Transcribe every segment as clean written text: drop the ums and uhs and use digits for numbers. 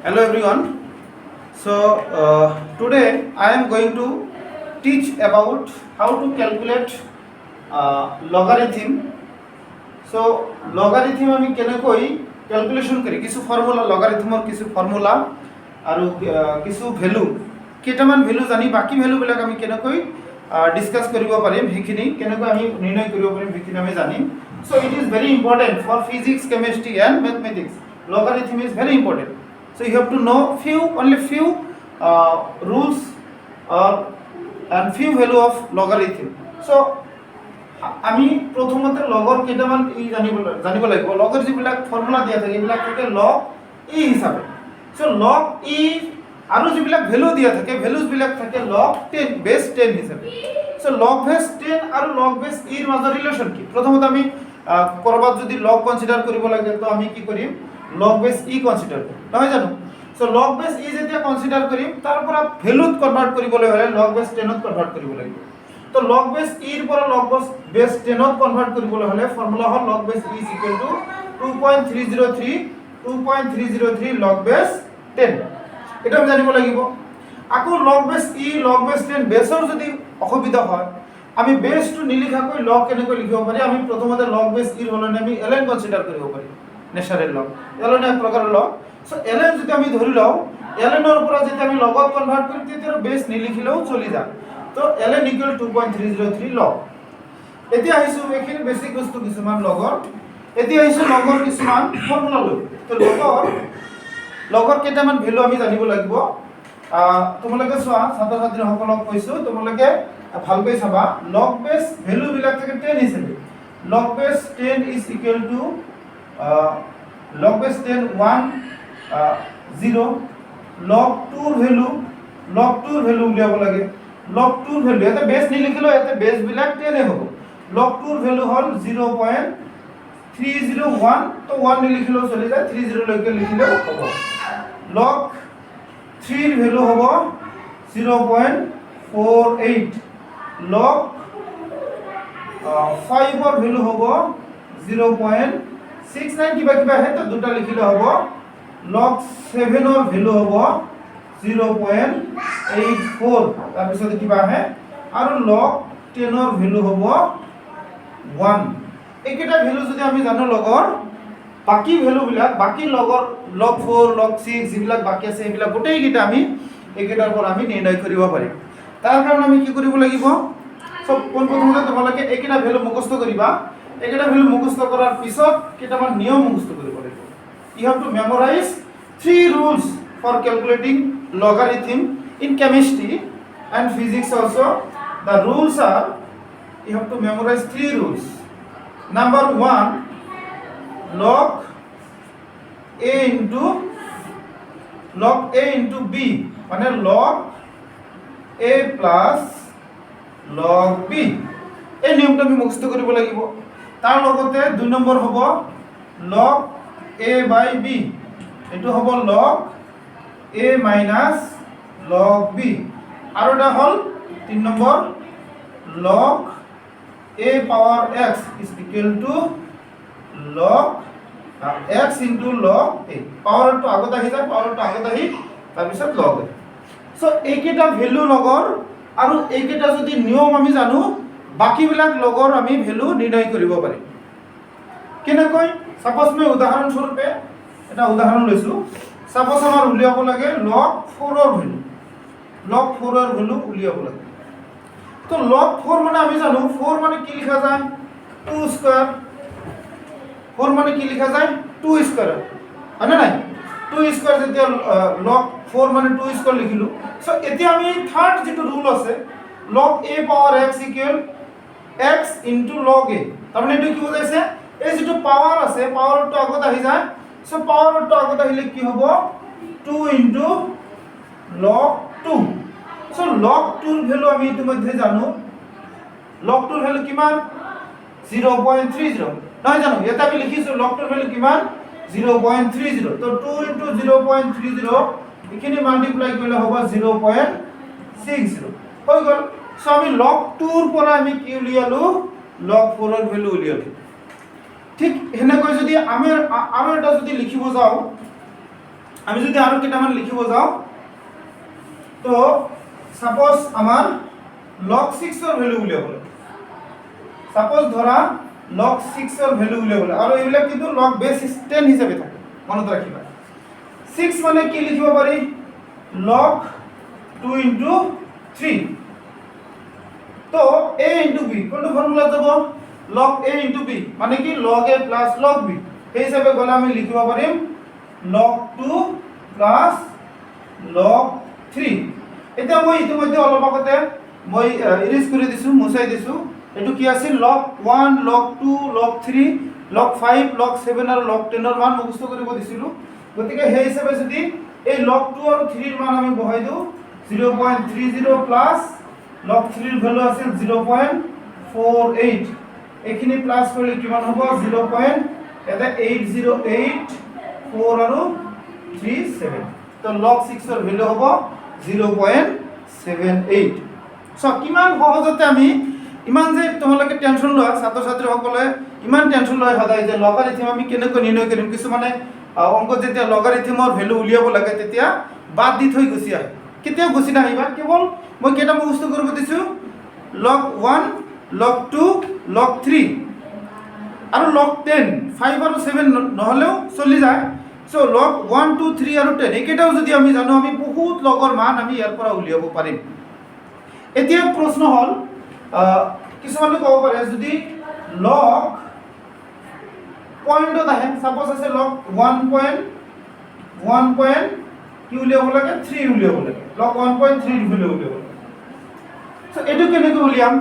Hello everyone. Today I am going to teach about how to calculate logarithm. So logarithm আমি কেনেকৈ calculation করি কিছু formula লগাৰিথমৰ কিছু formula আৰু কিছু ভ্যালু কেইটামান ভ্যালু জানি বাকি ভ্যালু বিলাক আমি কেনেকৈ ডিসকাস কৰিব পাৰিম সেইখিনি কেনেকৈ আমি নিৰ্ণয় কৰিব পাৰিম সেইখিনি আমি জানিম. So it is very important for physics, chemistry and mathematics. Logarithm is very important. So you have to know only few rules and few value of logarithm. So আমি প্রথমতে লগৰ কেইটামান জানিব লাগিব. লগৰ যিবিলাক ফৰ্মুলা দিয়া থাকে এইবিলাক থাকে লগ ই হিচাপে. সো লগ ই আৰু যিবিলাক ভ্যালু দিয়া থাকে ভ্যালুজ বিলাক থাকে লগ 10 বেস 10 হিচাপে. সো লগ বেস 10 আৰু লগ বেস ই ৰ মাজৰ ৰিলেশন কি? প্ৰথমতে আমি কৰবাত যদি লগ কনসিডাৰ কৰিব লাগে তো আমি কি কৰিম লগ বেস ই কনসিডাৰ কৰিম নহয় জানো. সো লগ বেস ই যেতিয়া কনসিডাৰ কৰিম তাৰ পৰা ভ্যালুত কনভাৰ্ট কৰিবলৈ হলে লগ বেস 10 ত কনভাৰ্ট কৰিব লাগিব. তো লগ বেস ই ৰ পৰা লগ বেস 10 ত কনভাৰ্ট কৰিবলৈ হলে ফৰ্মুলা হ'ল লগ বেস ই = 2.303 লগ বেস 10. এটা আমি জানিব লাগিব. আকৌ লগ বেস ই লগ বেস 10 বেসৰ যদি অসুবিধা হয় আমি বেসটো নিলিখাকৈ লগ কেনেকৈ লিখিব পাৰি. আমি প্ৰথমতে লগ বেস ই হলনে আমি ln কনসিডাৰ কৰিব পাৰি. নেচাৰেল লগ ln এক প্ৰকাৰৰ লগ. সো ln যদি আমি ধৰি লও ln ৰ পৰা যেতিয়া আমি লগত কনভাৰ্ট কৰিম তেতিয়া বেস নিলিখিলেও চলি যায়. তো ln = 2.303 লগ. এতিয়া আহিছো এখিনি বেসিক বস্তু কিছুমান লগৰ. এতিয়া আহিছো লগৰ কিছুমান ফৰ্মুলা লৈ. তো লগৰ কেইটামান ভ্যালু আমি জানিব লাগিব. তোমালোকে চোৱা ছাত্ৰ ছাত্ৰীসকলক কৈছো তোমালোকে ভালকৈ চাবা. লগ বেস ভ্যালু বিলাক থাকে 10 হিচাপে. লগ বেস 10 = লগ বেস 10 1 0. লগ 2 ৰ ভ্যালু উলিয়াব লাগে. লগ 2 ৰ ভ্যালু এটা বেস নিলিখিলো এটা বেস বিলাক 10 হ'ব. লগ 2 ৰ ভ্যালু হ'ল 0.301 তো 1 নিলিখিলো চলি যায় 30 লৈকে লিখিলেও হ'ব. লগ 3 ৰ ভ্যালু হ'ব 0.48. লগ 5 ৰ ভ্যালু হ'ব 0.69 কিবা হে তো দুটা লিখিলে হ'ব. লগ 7 ৰ ভ্যালু হ'ব 0.84 তাৰ পিছত কিবা আহে আৰু লগ 10 ৰ ভ্যালু হ'ব 1. এইকেইটা ভ্যালু যদি আমি জানো লগৰ বাকি ভ্যালু বিলাক বাকি লগৰ লগ 4 লগ 6 যিবিলাক বাকি আছে এইবিলাক গোটেই কিটা আমি এইকেইটাৰ পৰা আমি নিৰ্ণয় কৰিব পাৰিম. তাৰ কাৰণে আমি কি কৰিব লাগিব সব প্ৰথমতে তোমালোকে এইকেইটা ভ্যালু মুখস্থ কৰিবা. এইকেইটা ভ্যালু মুখস্থ কৰাৰ পিছত কেইটামান নিয়ম মুখস্থ কৰিব লাগিব. You have to memorize 3 rules for calculating logarithm in chemistry and physics also. The rules are you have to memorize 3 rules. Number 1, log a into b মানে log a plus log b. এই নিয়মটো আমি মুখস্থ কৰিব লাগিব. তাৰ লগতে 2 number হ'ব log a by b. এটো হ'ব log a minus log b. আৰু এটা হ'ল 3 number log a power x is equal to log x into log a. পাৱাৰটো আগত আহি যায় পাৱাৰটো আগত আহি তাৰ পিছত log a. সো এইকেইটা ভ্যালু লগৰ আৰু এইকেইটা যদি নিয়ম আমি জানো বাকিবিলাক লগৰ আমি ভ্যালু নিৰ্ণয় কৰিব পাৰিম. কেনেকৈ সাপোজ মই উদাহৰণ স্বৰূপে এটা উদাহৰণ লৈছো. সাপোজ আমাৰ উলিয়াব লাগে log 4 ৰ ভ্যালু. log 4 ৰ ভ্যালু উলিয়াব লাগে. তো log 4 মানে আমি জানো 4 মানে কি লিখা যায় 2 স্কয়ার. 4 মানে কি লিখা যায় 2 স্কয়ার হয় না 2 স্কয়ার যেতিয়া log 4 মানে 2 স্কয়ার লিখিলো. সো এতিয়া আমি থার্ড যেটো রুল আছে log a power x equal x into log a. তার মানে এটো কি বুঝাইছে এই যেটো পাওয়ার আছে পাওয়ারটো আগত আহি যায়. সো পাওয়ারটো আগত আহিলে কি হ'ব 2 into log 2. সো log 2 ৰ ভ্যালু আমি ইতিমধ্যে জানো. log 2 ৰ ভ্যালু কিমান 0.30 নহয় জানো. এটা আমি লিখিছো log 2 ৰ ভ্যালু কিমান 0.30. তো 2 into 0.30 এখিনি মাল্টিপ্লাই কৰিলে হ'ব 0.60 হৈ গ'ল. সো আমি log 2 ৰ পৰা আমি কি উলিয়ালো log 4 ৰ ভ্যালু উলিয়ালো. ঠিক হেনেকৈ যদি আমি এটা যদি লিখিব যাও আমি যদি আৰু কেইটামান লিখিব যাওঁ তো সাপোজ আমাৰ log 6 ৰ ভ্যালু উলিয়াবলৈ সাপোজ ধৰা log 6 ৰ ভ্যালু উলিয়াবলৈ আৰু এইবিলাক কিন্তু log বেস 10 হিচাপে থাকে মনত ৰাখিবা 6 মানে কি লিখিব পাৰি log 2 into 3 তো a into b কোনটো ফর্মুলা যাব log a into b মানে কি log a plus log b এই হিচাপে গলে আমি লিখিব পাৰিম log 2 plus log 3 এটা মই ইতিমধ্যে অলপ আগতে মই ইৰেজ কৰি দিছো মুছাই দিছো এটো কি আছিল log 1 log 2 log 3 log 5 log 7 আৰু log 10 ৰ মান মুখস্থ কৰিব দিছিলো গতিকে সেই হিচাপে যদি এই log 2 আৰু 3 ৰ মান আমি বহাই দিও 0.30 প্লাস log 3 ৰ ভ্যালু আছিল 0.48 এখিনি প্লাস কৰিলে কিমান হ'ব 0.808 4 আৰু 37 তো log 6 ৰ ভ্যালু হ'ব 0.78 সো কিমান সহজতে আমি ইমান যে তোমালোকে টেনশন লয় ছাত্ৰ ছাত্ৰী সকলে ইমান টেনশন লয় সদায় যে লগাৰিথম আমি কেনেকৈ নিৰ্ণয় কৰিম কিছু মানে অংক যেতিয়া লগাৰিথমৰ ভ্যালু উলিয়াব লাগে তেতিয়া বাদ দি থৈ গুছি আহে কেতিয়াও গুছি নাহিবা কেৱল মই কেটা মুখস্থ কৰিব দিছো log 1 log 2 log 3 আৰু log 10 5 আৰু 7 নহলেও চলি যায় সো log 1 2 3 আৰু 10 একেটাও যদি আমি জানো আমি বহুত লগৰ মান আমি ইয়াৰ পৰা উলিয়াব পাৰিম এতিয়া প্ৰশ্ন হল কিছুমানে ক'ব পাৰে যদি log পয়েন্টত আহে সাপোজ আছে log 1 কি উলিয়াব লাগে 3 উলিয়াব লাগে log 1.3 উলিয়াব লাগে সো এটো কেনেকৈ উলিয়াম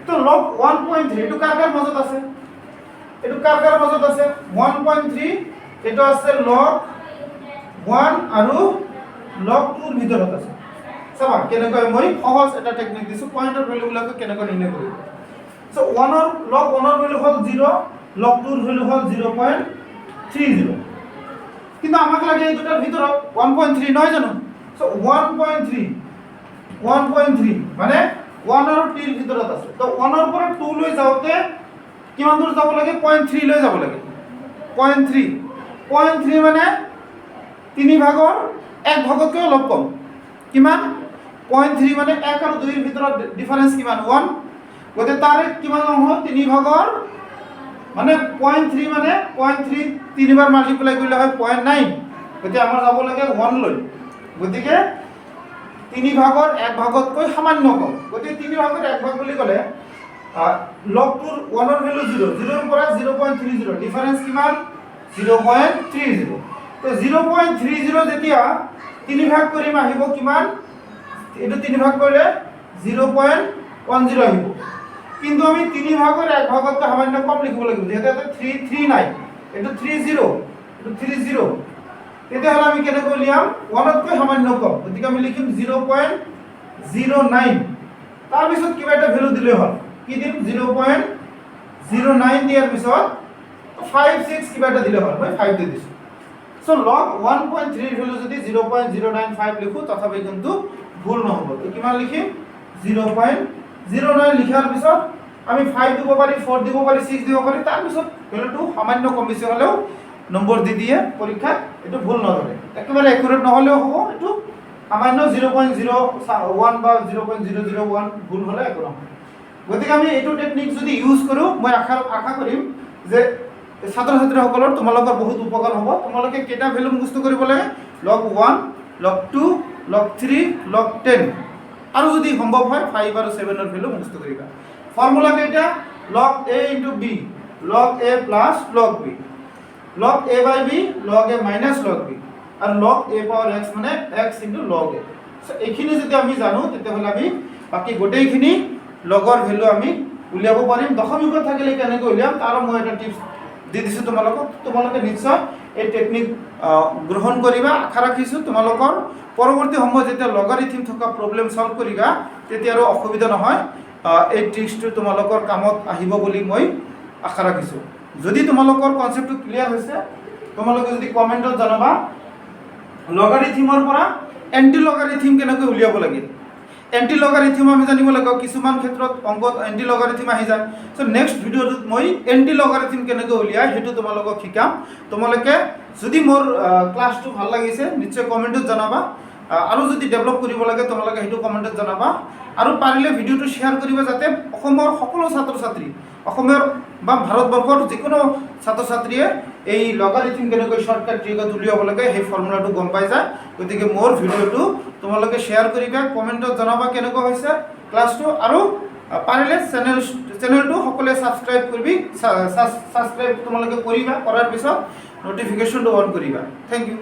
তো log 1.3 এটো কাৰ মাজত আছে এটো কাৰ মাজত আছে 1.3 এটো আছে log 1 আৰু log 2 ৰ ভিতৰত আছে চাবা কেনেকৈ মই সহজ এটা টেকনিক দিছো পয়েন্টৰ ভ্যালু বিলাক কেনেকৈ নিৰ্ণয় কৰিব সো 1 ৰ log 1 ৰ ভ্যালু হ'ল 0 log 2 ৰ ভ্যালু হ'ল 0.30 কিন্তু আমাক লাগে এই দুটাৰ ভিতৰত 1.3 নহয় জানো সো 1.3 মানে 1 আৰু 2 ৰ ভিতৰত আছে তো 1 ৰ পৰা 2 লৈ যাওতে কিমান দূৰ যাব লাগে 0.3 লৈ যাব লাগে 0.3 মানে 3 ভাগৰ 1 ভাগতকৈ অলপ কম কিমান 0.3 মানে 1 আৰু 2 ৰ ভিতৰত ডিফাৰেন্স কিমান 1 গতে তাৰে কিমান হ'ব 3 ভাগৰ মানে 0.3 মানে 0.3 তিনিবাৰ মাল্টিপ্লাই কৰিলে হয় 0.9 গতে আমাৰ যাব লাগে 1 লৈ গতিকে 3 ভাগৰ 1 ভাগতকৈ সামান্য কম গতে 3 ভাগৰ 1 ভাগ বুলি ক'লে log 2 1 ৰ ভ্যালু 0 0 ৰ পৰা 0.30 ডিফাৰেন্স কিমান 0.30 তো 0.30 যেতিয়া 3 ভাগ কৰিম আহিব কিমান এটো 3 ভাগ কৰিলে 0.10 আহিব কিন্তু আমি 3 ভাগৰ 1 ভাগতকৈ সামান্য কম লিখিব লাগিব যেহেতু এটা 3 নাই এটো 30 এটো 30 তেতিয়া হলে আমি কেনেকৈ লিয়াম 1 তকৈ সামান্য কম গতিকে আমি লিখিম 0.09 তাৰ পিছত কিবা এটা ভ্যালু দিলে হ'ল কি দিম 0.09 দিয়াৰ পিছত 5 6 কিবা এটা দিলে হ'ল মই 5 দি দিছো সো log 1.3 ৰ ভ্যালু যদি 0.095 লিখো তথাপি কিন্তু ভুল নহব তো কিমান লিখিম 0.09 লিখাৰ পিছত আমি 5 দিব পাৰি 4 দিব পাৰি 6 দিব পাৰি তাৰ পিছত ভ্যালুটো সামান্য কম বেছি হলেও নম্বৰ দি দিয়ে পৰীক্ষাত এটো ভুল নধৰে একেবাৰে একুৰেট নহলেও হ'ব এটো সামান্য 0.01 বা 0.001 ভুল হলে একো নহয় গতিকে আমি এটো টেকনিক যদি ইউজ কৰো মই আশা কৰিম যে ছাত্ৰ ছাত্ৰীসকলৰ তোমালোকৰ বহুত উপকাৰ হ'ব তোমালোকে কেটা ভ্যালু মুখস্থ কৰিব লাগে log 1 log 2 log 3 log 10 আৰু যদি সম্ভৱ হয় 5 আৰু 7 ৰ ভ্যালু মুখস্থ কৰিবা ফৰ্মুলা কেইটা log a into b log a plus log b log a by b log a minus log b আৰু log a power x মানে x into log a so এইখিনি যদি আমি জানো তেতিয়া হলে আমি বাকি গোটেইখিনি লগৰ ভ্যালু আমি উলিয়াব পাৰিম দশমিকত থাকিলে কেনেকৈ উলিয়াম তাৰ মই এটা টিপছ দি দিছো তোমালোকে নিশ্চয় এই টেকনিক গ্ৰহণ কৰিবা আশা ৰাখিছো তোমালোকৰ পৰৱৰ্তী সময়ত যেতিয়া লগাৰিথম থকা প্ৰবলেম সলভ কৰিবা তেতিয়া আৰু অসুবিধা নহয় এই ট্ৰিক্সটো তোমালোকৰ কামত আহিব বুলি মই আশা ৰাখিছো যদি তোমালোকৰ কনসেপ্টটো ক্লিয়াৰ হৈছে তোমালোকে যদি কমেন্টত জনাবা লগাৰিথমৰ পৰা এন্টি লগাৰিথম কেনেকৈ উলিয়াব লাগে এণ্টি লগাৰিথম আমি জানিব লাগিব, কিছুমান ক্ষেত্ৰত অংকত এণ্টি লগাৰিথম আহি যায়। চ' নেক্সট ভিডিঅ'টোত মই এণ্টি লগাৰিথম কেনেকৈ উলিয়াই সেইটো তোমালোকক শিকাম। তোমালোকে যদি মোৰ ক্লাছটো ভাল লাগিছে নিশ্চয় কমেণ্টত জনাবা, আৰু যদি ডেভেলপ কৰিব লাগে তোমালোকে সেইটো কমেণ্টত জনাবা, আৰু পাৰিলে ভিডিঅ'টো শ্বেয়াৰ কৰিবা যাতে অসমৰ সকলো ছাত্ৰ ছাত্ৰী, অসমৰ বা ভাৰতবৰ্ষৰ যিকোনো ছাত্ৰ ছাত্ৰীয়ে এই লগাৰিথম কেনেকৈ শ্বৰ্টকাট ট্ৰিকত উলিয়াব লাগে সেই ফৰ্মুলাটো গম পাই যায়। গতিকে মোৰ ভিডিঅ'টো তোমালোকে শ্বেয়াৰ কৰিবা, কমেণ্টত জনাবা কেনেকুৱা হৈছে ক্লাছটো, আৰু পাৰিলে চেনেলটো সকলোৱে ছাবস্ক্ৰাইব কৰিবি, ছাবস্ক্ৰাইব তোমালোকে কৰিবা, কৰাৰ পিছত নটিফিকেশ্যনটো অন কৰিবা। Thank U.